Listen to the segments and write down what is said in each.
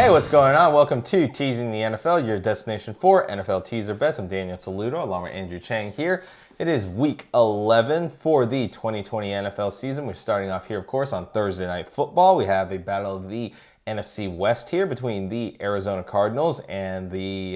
Hey, what's going on? Welcome to Teasing the NFL, your destination for NFL teaser bets. I'm Daniel Saludo, along with Andrew Chang here. It is week 11 for the 2020 NFL season. We're starting off here, of course, on Thursday Night Football. We have a battle of the NFC West here between the Arizona Cardinals and the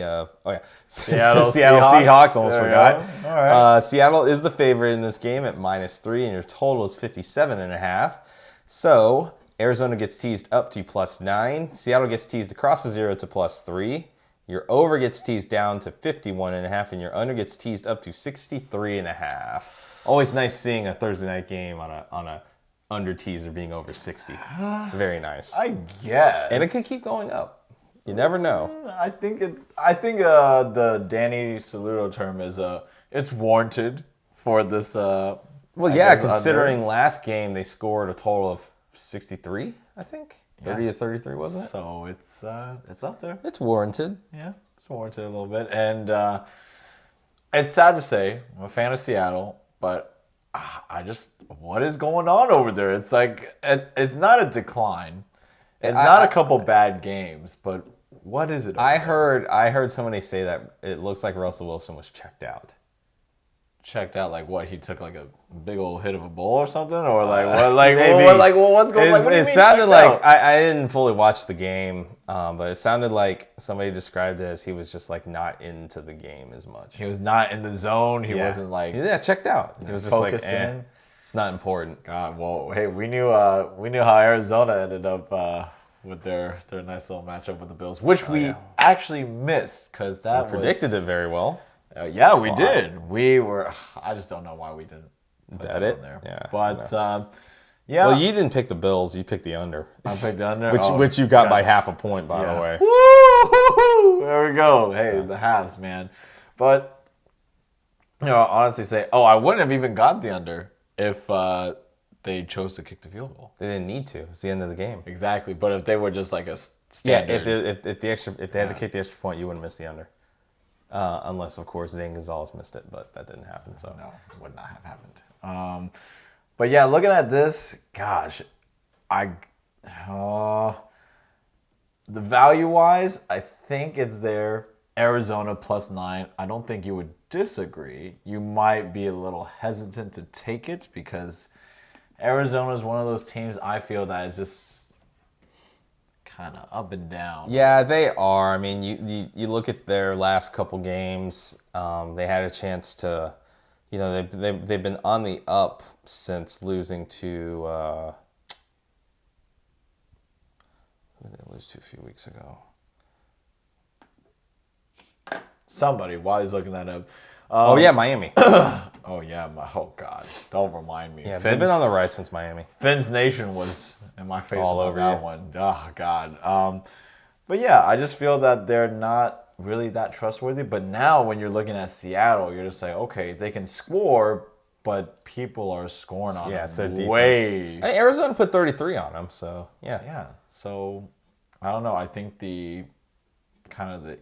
Seattle Seahawks. Almost forgot. All right. Seattle is the favorite in this game at -3, and your total is 57.5. So Arizona gets teased up to +9. Seattle gets teased across the 0 to +3. Your over gets teased down to 51.5, and your under gets teased up to 63.5. Always nice seeing a Thursday night game on a under teaser being over 60. Very nice. I guess. And it could keep going up. You never know. I think the Danny Saludo term is it's warranted for this. Well, yeah, considering last game they scored a total of 63, I think. 30 to 33, wasn't it? So it's up there. It's warranted. Yeah, it's warranted a little bit. And it's sad to say, I'm a fan of Seattle, but what is going on over there? It's like, it's not a decline. It's not a couple bad games, but what is it? I heard somebody say that it looks like Russell Wilson was checked out. Checked out, like what, he took like a big old hit of a bull or something, or like what, like maybe. What's going on? What do you it mean sounded checked like out? I didn't fully watch the game, but it sounded like somebody described it as he was just like not into the game as much. He was not in the zone. He wasn't like checked out. He was just like in. It's not important. God, well, hey, we knew how Arizona ended up with their nice little matchup with the Bills, which we actually missed because that Predicted it very well. Yeah, we did. We were. I just don't know why we didn't put Bet that it. on there. Yeah. But yeah. Well, you didn't pick the Bills. You picked the under. I picked the under, which you got by half a point, by the way. Woo! There we go. Hey, the halves, man. But I'll honestly say, I wouldn't have even got the under if they chose to kick the field goal. They didn't need to. It's the end of the game. Exactly. But if they were just like a standard, if they had to kick the extra point, you wouldn't miss the under. Unless, of course, Zane Gonzalez missed it, but that didn't happen. So no, would not have happened. But yeah, looking at this, gosh, the value-wise, I think it's there. Arizona +9. I don't think you would disagree. You might be a little hesitant to take it because Arizona is one of those teams I feel that is just kind of up and down. Yeah, they are. I mean, you look at their last couple games. They had a chance to, they've been on the up since losing to. Who did they lose to a few weeks ago? Somebody, while he's looking that up. Miami. Oh God! Don't remind me. Yeah, they've been on the rise since Miami. Finn's Nation was in my face all over that one. Oh God. But yeah, I just feel that they're not really that trustworthy. But now, when you're looking at Seattle, you're just like, okay, they can score, but people are scoring on them. It's their way. defense. Arizona put 33 on them, so yeah. Yeah. So I don't know. I think the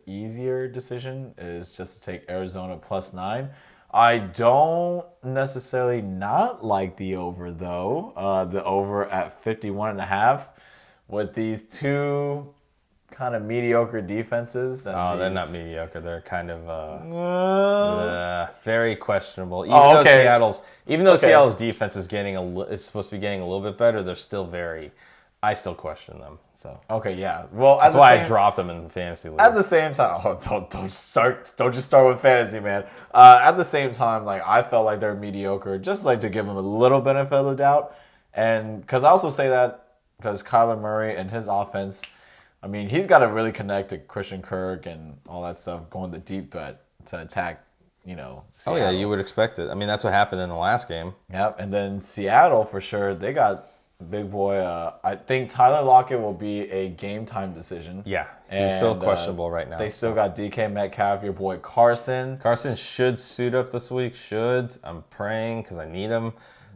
easier decision is just to take Arizona +9. I don't necessarily not like the over, though. The over at 51.5 with these two kind of mediocre defenses. And they're not mediocre. They're kind of very questionable. Even though Seattle's defense is supposed to be getting a little bit better, they're still I still question them. So okay, yeah. Well, that's why I dropped them in the fantasy league. At the same time, don't just start with fantasy, man. At the same time, like I felt like they're mediocre, just like to give them a little benefit of the doubt, and because I also say that because Kyler Murray and his offense, I mean, he's got to really connect to Christian Kirk and all that stuff, going the deep threat to attack. Seattle. Oh yeah, you would expect it. I mean, that's what happened in the last game. Yep, and then Seattle for sure. They got. Big boy, I think Tyler Lockett will be a game time decision. Yeah, he's still questionable right now. They still got DK Metcalf, your boy Carson. Carson should suit up this week. I'm praying because I need him.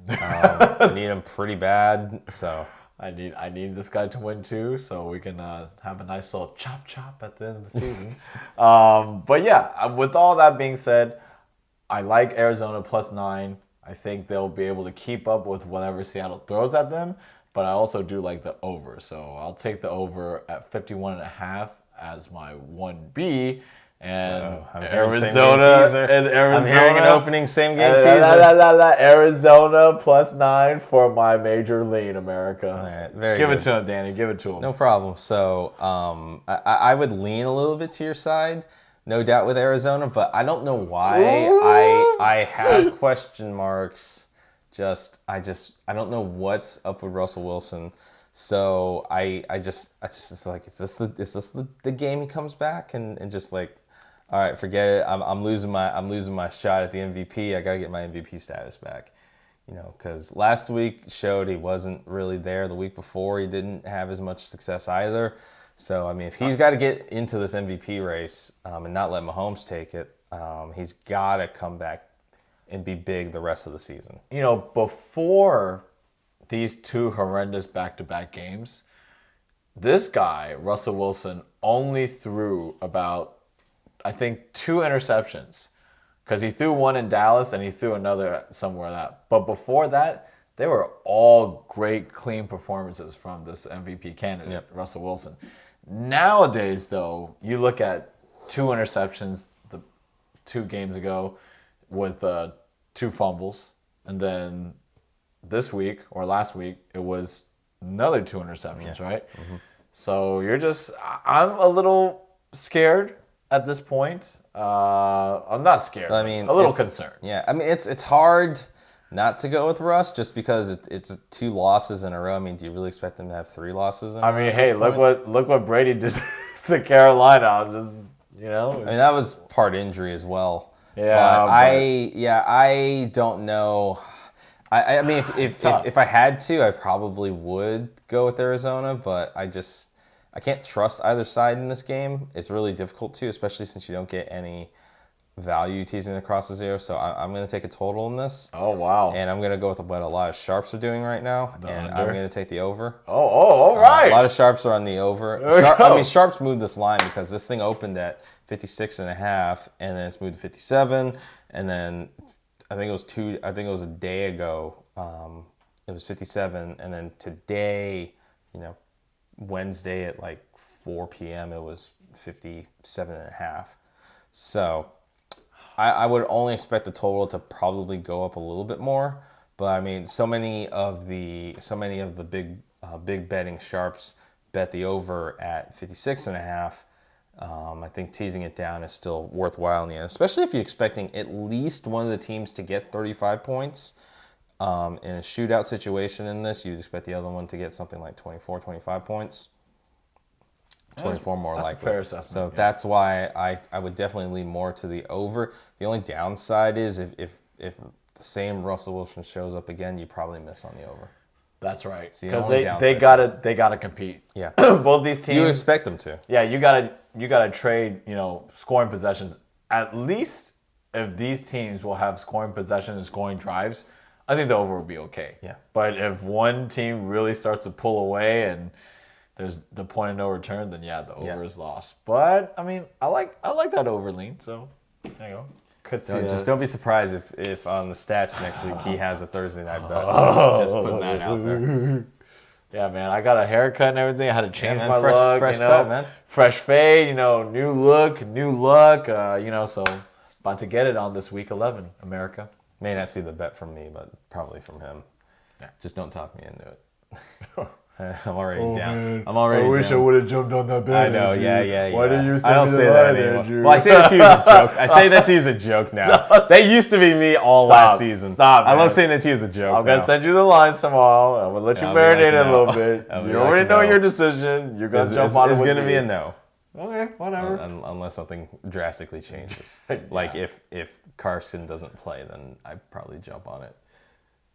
I need him pretty bad. So I need this guy to win too, so we can have a nice little chop at the end of the season. But yeah, with all that being said, I like Arizona +9. I think they'll be able to keep up with whatever Seattle throws at them. but I also do like the over. So I'll take the over at 51.5 as my 1B. And I'm hearing Arizona same-game teaser. and Arizona. I'm hearing an opening same-game teaser. Arizona +9 for my major lean, America. All right, very Give good. it to him, Danny. Give it to him. No problem. So I would lean a little bit to your side, no doubt with Arizona, but I don't know why I have question marks. I don't know what's up with Russell Wilson. So I just it's like, is this the game he comes back and just like, all right, forget it. I'm losing my shot at the MVP. I gotta get my MVP status back. Because last week showed he wasn't really there. The week before, he didn't have as much success either. So, I mean, if he's got to get into this MVP race and not let Mahomes take it, he's got to come back and be big the rest of the season. Before these two horrendous back-to-back games, this guy, Russell Wilson, only threw about, I think, 2 interceptions. Because he threw one in Dallas and he threw another somewhere that. But before that, they were all great, clean performances from this MVP candidate, Russell Wilson. Nowadays, though, you look at 2 interceptions 2 games ago with 2 fumbles. And then this week or last week, it was another 2 interceptions, right? Mm-hmm. So I'm a little scared at this point. I'm not scared. I mean, a little concerned. Yeah, I mean, it's hard not to go with Russ just because it's 2 losses in a row. I mean, do you really expect him to have 3 losses in a row? I mean, hey, look what Brady did to Carolina. I'm just, I mean, that was part injury as well. Yeah, but I don't know. I mean, if I had to, I probably would go with Arizona, but I can't trust either side in this game. It's really difficult to, especially since you don't get any value teasing across the 0. So I'm going to take a total in this. Oh, wow. And I'm going to go with what a lot of sharps are doing right now. I'm going to take the over. Oh, all right. A lot of sharps are on the over. Sharps moved this line because this thing opened at 56.5, and then it's moved to 57. And then I think it was a day ago, it was 57. And then today, Wednesday at like 4 p.m. it was 57.5. So I would only expect the total to probably go up a little bit more. But I mean, so many of the big betting sharps bet the over at 56.5. I think teasing it down is still worthwhile in the end, especially if you're expecting at least one of the teams to get 35 points. In a shootout situation in this, you'd expect the other one to get something like 24, 25 points. 24 more likely. That's a fair assessment. So that's why I would definitely lean more to the over. The only downside is if the same Russell Wilson shows up again, you probably miss on the over. That's right. So because they gotta compete. Yeah. Both these teams. You expect them to. Yeah, you gotta trade, scoring possessions. At least if these teams will have scoring possessions and scoring drives, I think the over will be okay. Yeah. But if one team really starts to pull away and there's the point of no return, then the over is lost. But I mean, I like that over lean. So there you go. Just don't be surprised if on the stats next week he has a Thursday night bet. Just putting that out there. Yeah, man, I got a haircut and everything. I had to change my fresh, look. fresh cut, man. Fresh fade, new look. So about to get it on this week 11, America. May not see the bet from me, but probably from him. Yeah. Just don't talk me into it. I'm already down. Man. I'm already I wish down. I would have jumped on that bet. I know, Andrew. yeah. Why didn't you I don't send me say the that line, anymore. Andrew? Well, I say that to you as a joke. I say that to you as a joke now. That used to be me all last season. Stop, I love man. saying that to you as a joke. I'm going to send you the lines tomorrow. I'm going to let you marinate it a little bit. You already know your decision. You're going to jump on it with me. It's going to be a no. Okay, whatever. Unless something drastically changes. Yeah. Like if Carson doesn't play, then I'd probably jump on it.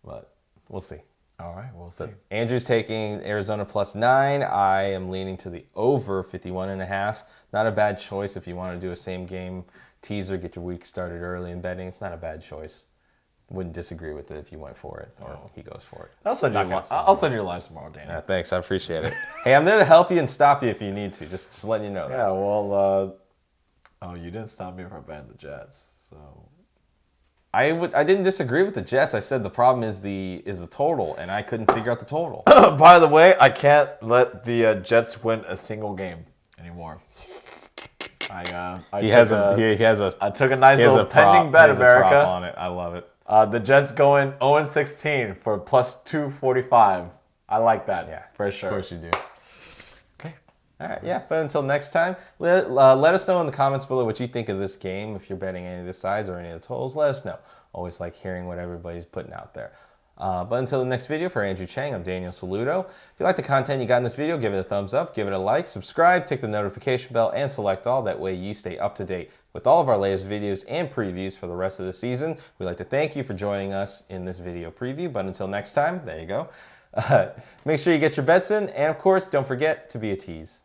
But we'll see. All right, we'll see. Andrew's taking Arizona +9. I am leaning to the over 51.5. Not a bad choice if you want to do a same game teaser, get your week started early in betting. It's not a bad choice. Wouldn't disagree with it if you went for it or he goes for it. I'll send you lines tomorrow, Danny. Yeah, thanks. I appreciate it. Hey, I'm there to help you and stop you if you need to. Just letting you know that. Yeah, well, you didn't stop me from betting the Jets, so I didn't disagree with the Jets. I said the problem is the total, and I couldn't figure out the total. By the way, I can't let the Jets win a single game anymore. I took a nice little pending bet, America. Prop on it. I love it. The Jets going 0-16 for plus 245. I like that. Yeah, for sure. Of course you do. Okay. All right, yeah. But until next time, let us know in the comments below what you think of this game. If you're betting any of the sides or any of the totals, let us know. Always like hearing what everybody's putting out there. But until the next video, for Andrew Chang, I'm Daniel Saludo. If you like the content you got in this video, give it a thumbs up, give it a like, subscribe, tick the notification bell, and select all. That way you stay up to date with all of our latest videos and previews for the rest of the season. We'd like to thank you for joining us in this video preview. But until next time, there you go. Make sure you get your bets in. And of course, don't forget to be a tease.